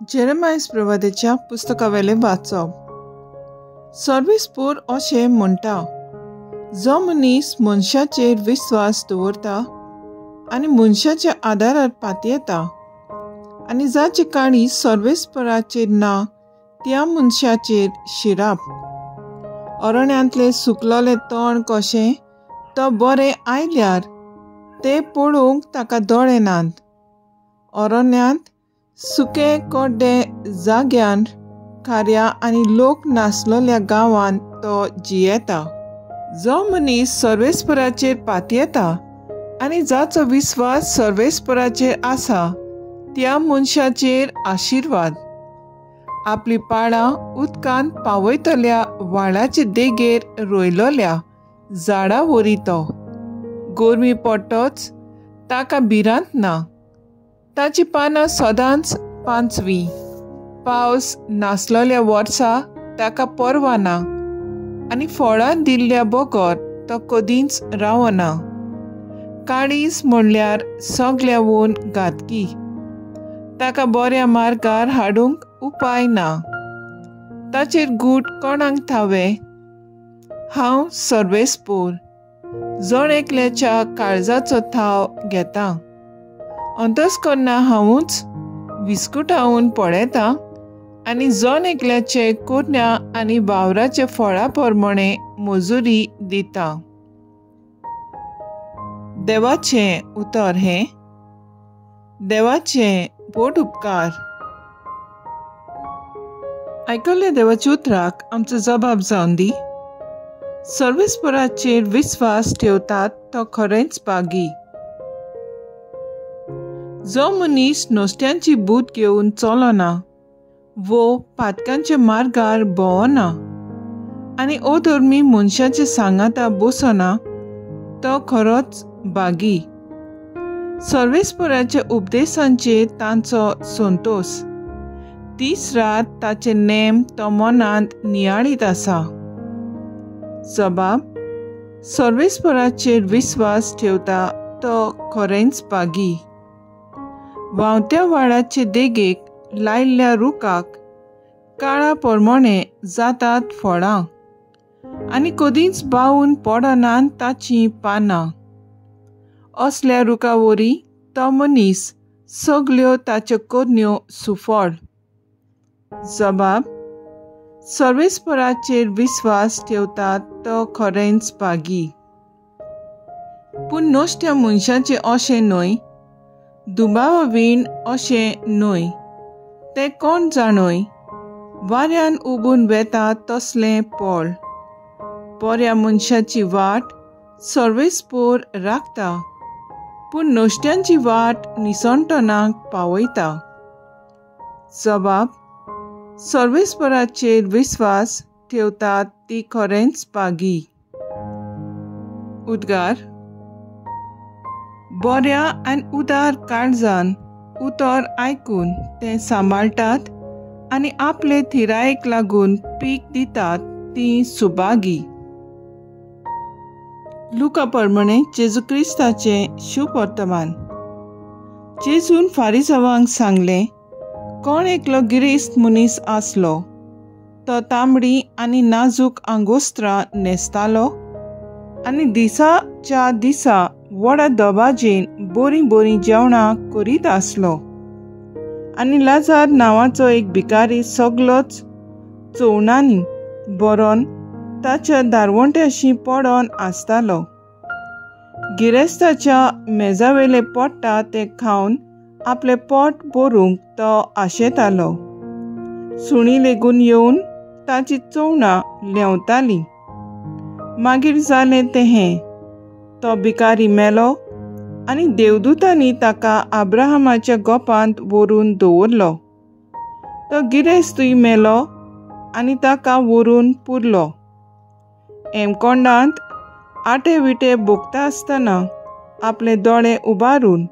जेरेमायस प्रवादेच्या पुस्तकावेले वाचप. सर्वेस्पोर अशें म्हणटा, जो मनीस मनशाचेर विश्वास दवरता आनी मनशाच्या आदारार पातयेता आनी जाची काणी सर्वेस्पराचेर ना त्या मनशाचेर शिराप. अरण्यांतले सुकलोले तण कशें तो बरें आयल्यार ते पळोवंक ताका दोळे नात. अरण्यांत सुके कोड्डे जाग्यान खाऱ्या आनी लोक नासलोल्या गांवांत तो जियेता. जो मनीस सर्वेस्पराचेर पातयेता आनी जाचो विस्वास सर्वेस्पराचेर आसा त्या मनशाचेर आशिर्वाद. आपली पाळां उदकांत पावयतल्या व्हाळाचे देगेर रोयलोल्या झाडां वरी तो. गोरमी पडटोच ताका भिरांत ना. ताची पानां सदांच पांचवी. पावस नासलोल्या वर्सा ताका पर्वा ना आनी फळां दिल्ल्या बोगोर तो कदींच रावना. काळीज म्हणल्यार सगल्या वोन घातकी. ताका बऱ्या मार्गार हाडूंक उपाय ना. ताचेर गूट कोणाक थावे. हांव सर्वेस्पोर जण एकल्याच्या काळजाचो थाव घेता. अंतस्करना हांवूच विस्कुटावून पळयता आनी जण एकल्याचे कुरण्या आनी वावराचे फळां प्रमाणे मजुरी दिता. देवाचें उतर हें. देवाचें पोट उपकार. आयकल्ल्या देवाच्या उतराक आमचो जबाब जावन दी. सर्वेस्पराचेर विस्वास ठेवतात तो खरेंच बागी. जो मनीस नुस्त्यांची बूत घेवन चलना वो पातकांच्या मार्गार भोंवना आनी अधर्मी मनशाच्या सांगाता बसना तो खरोच बागी. सर्वेस्पराच्या उपदेशांचेर तांचो संतोष. दीस रात ताचे नेम तो मनांत नियाळीत आसा. जबाब. सर्वेस्पराचेर विस्वास ठेवता तो खरेंच बागी. व्हांवत्या व्हाळाचे देगेक लायल्ल्या रुखाक काळा प्रमाणे जातात फळां आनी कदींच बावून पडनात ताचीं पानां. असल्या रुखा वरी तो मनीस सगल्यो ताच्यो कोरण्यो सुफळ. जबाब. सर्वेस्पराचेर विस्वास ठेवतात तो खरेंच बागी. पूण नोश्त्या मनशाचें अशें न्हय, दुबावावीण अशें न्हय. तें कोण जाणय. वाऱ्यान उबून वेता तसलें पळ. बऱ्या मनशाची वाट सर्वेस्पोर राखता पूण नोश्त्यांची वाट निसंटनाक पावयता. जबाब. सर्वेस्पराचेर विस्वास ठेवतात ती खरेंच बागी. उद्गार. बऱ्या आनी उदार काळजान उतर आयकून ते सांबाळटात आनी आपले थिरायेक लागून पीक दितात ती सुबागी. लुका प्रमाणे जेजू क्रिस्ताचें शुभ वर्तमान. जेजून फारिसांवांक सांगलें, कोण एकलो गिरेस्त मनीस आसलो. तो तांबडी आनी नाजूक आंगोस्त्रां न्हेसतालो आनी दिसाच्या दिसा व्हडा दबाजेन बरीं जेवणां करीत आसलो. आनी लाजार नांवाचो एक भिकारी सगलोच चोवणांनी बरोन ताच्या दारवंट्याशी पडोन आसतालो. गिरेस्ताच्या मेजावेले पडटा ते खावन आपलें पोट भरूंक तो आशेतालो. सुणी लेगून येवन ताची चोवणां लेवतालीं. मागीर जालें तें हें. तो भिकारी मेलो आनी देवदूतांनी ताका आब्राहमाच्या गोपांत व्हरून दवरलो. तो गिरेस्तूय मेलो आनी ताका व्हरून पुरलो. हेमकोंडांत आटे विटे भोगता आसतना आपले दोळे उबारून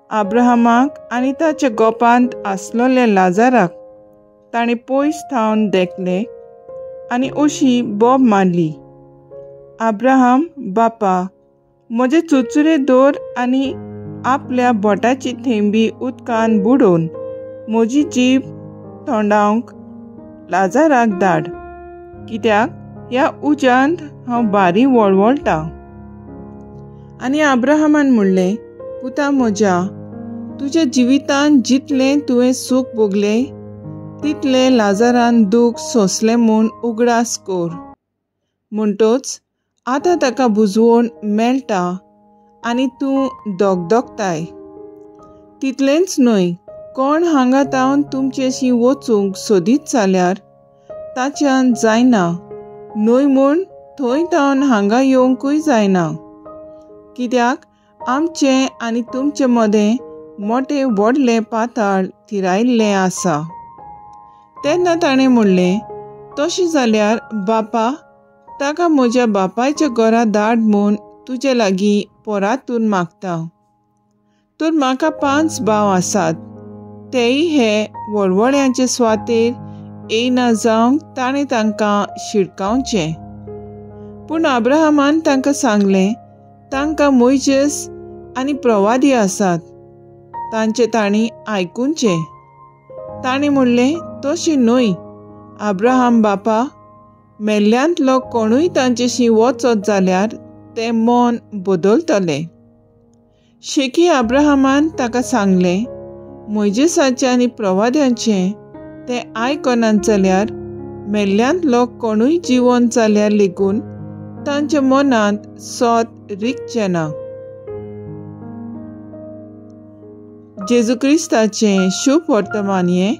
आब्राहमाक आनी ताच्या गोपांत आसलोल्या लाजाराक ताणें पयस थावन देखलें आनी अशी बोब मारली, आब्राहम बापा, म्हजे चुचुरे दवर आनी आपल्या बोटाची थेंबी उदकान बुडोवन म्हजी जीब थोंडावंक लाजाराक धाड, कित्याक ह्या उज्यांत हांव बारी वळवळटां. आनी अब्राहमान म्हणलें, पुता म्हज्या, तुज्या जिवितांत जितलें तुवें सूख भोगलें तितलें लाजारान दूख सोंसलें म्हूण उगडास कोर. म्हणटच आतां ताका बुजवण मेळटा आनी तूं दोगदोगताय. तितलेंच न्हय, कोण हांगा तावन तुमचेशी वचूंक सोदीत जाल्यार ताच्यान जायना, न्हय म्हूण थंय तावन हांगा येवंकूय जायना. कित्याक आमचें आनी तुमचे मदें मोठें व्हडलें पाताळ थिरायिल्लें आसा. तेन्ना ताणें म्हणलें, तशें जाल्यार बापा, ताका म्हज्या बापायच्या घरा धाड म्हूण तुजे लागीं पोरातून मागतां. तर म्हाका 5 भाव आसात, तेय हे वळवळ्यांचे सुवातेर येयना जावंक ताणें तांकां शिडकावचें. पूण अब्राहमान तांकां सांगलें, तांकां मोइजेस आनी प्रवादी आसात, तांचें तांणी आयकुचें. ताणें म्हणलें, तशें न्हय अब्राहम बापा, मेल्ल्यांतलो कोणूय तांचेशी वचत जाल्यार तें मन बदलतलें. शेकी अब्राहमान ताका सांगलें, मोइजेसाचें आनी प्रवाद्यांचें तें आयकनात जाल्यार मेल्ल्यांतलो कोणूय जिवंत जाल्यार लेगून तांच्या मनांत सोत रिगचें ना. जेजू क्रिस्ताचें शुभ वर्तमान हें.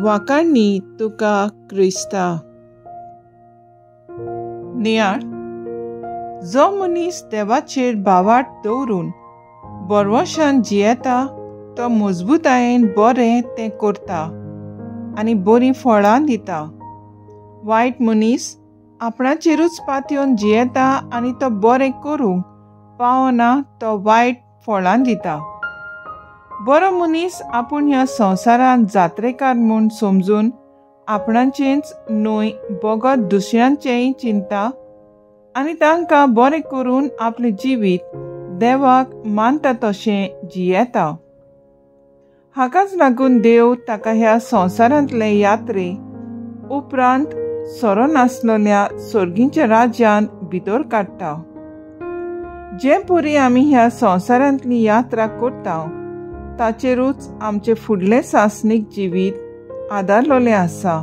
वाकाणणी तुका क्रिस्ता. नियाळ, जो मनीस देवाचेर बावाट दवरून बरवशान जियेता तो मजबूतायेन बरें तें करता आनी बरीं फळां दिता. वायट मनीस आपणाचेरूच पातयेवन जियेता आनी तो बरें करूंक पावना तो वायट फळां दिता. बरो मनीस आपूण ह्या संवसारांत जात्रेकार म्हूण समजून आपणाचेंच न्हय बोगत दुसऱ्यांचेंय चिंता आनी तांकां बरें करून आपलें जिवीत देवाक मानता तशें जियेता. हाकाच लागून देव ताका ह्या संवसारांतले यात्रे उपरांत सोरो नासलेल्या सर्गीच्या राज्यांत भितर काडटा. जे परी आमी ह्या संवसारांतली यात्रा करता ताचेरूच आमचें फुडलें सासणीक जिवीत आदारलोलें आसा.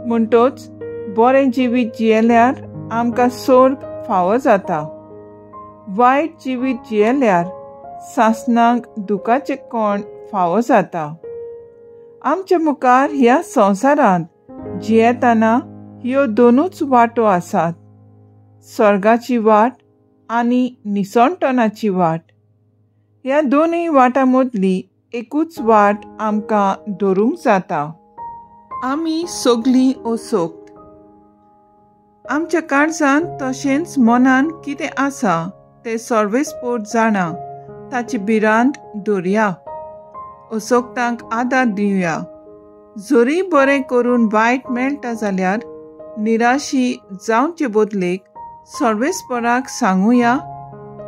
म्हणटच बरें जिवीत जियेल्यार आमकां सर्ग फावो जाता. वायट जिवीत जियेल्यार सासणाक दुखाचें कोण फावो जाता. आमच्या मुखार ह्या संवसारांत जियेतना ह्यो दोनूच वाटो आसात, स्वर्गाची वाट आनी निसणटणाची वाट. ह्या दोनूय वाटां मदली एकूच वाट आमकां धरूंक जाता. आमी सगलीं असोक्त. आमच्या काळजांत तशेंच मनान कितें आसा तें सर्वेस्पोट जाणा ताची भिरांत धरया. असोक्तांक आदार दिवया. जरी बरें करून वायट मेळटा जाल्यार निराशी जावचे बदलेक सर्वेस्पराक सांगुया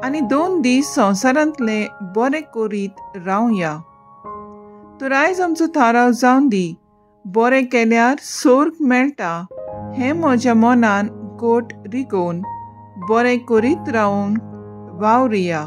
आनी 2 दीस संवसारांतले बरें करीत रावया. तर आयज आमचो थाराव जावन दी. बरें केल्यार सर्ग मेळटा हें म्हज्या मनान घोट रिगोवन बरें करीत रावूंक वावरिया.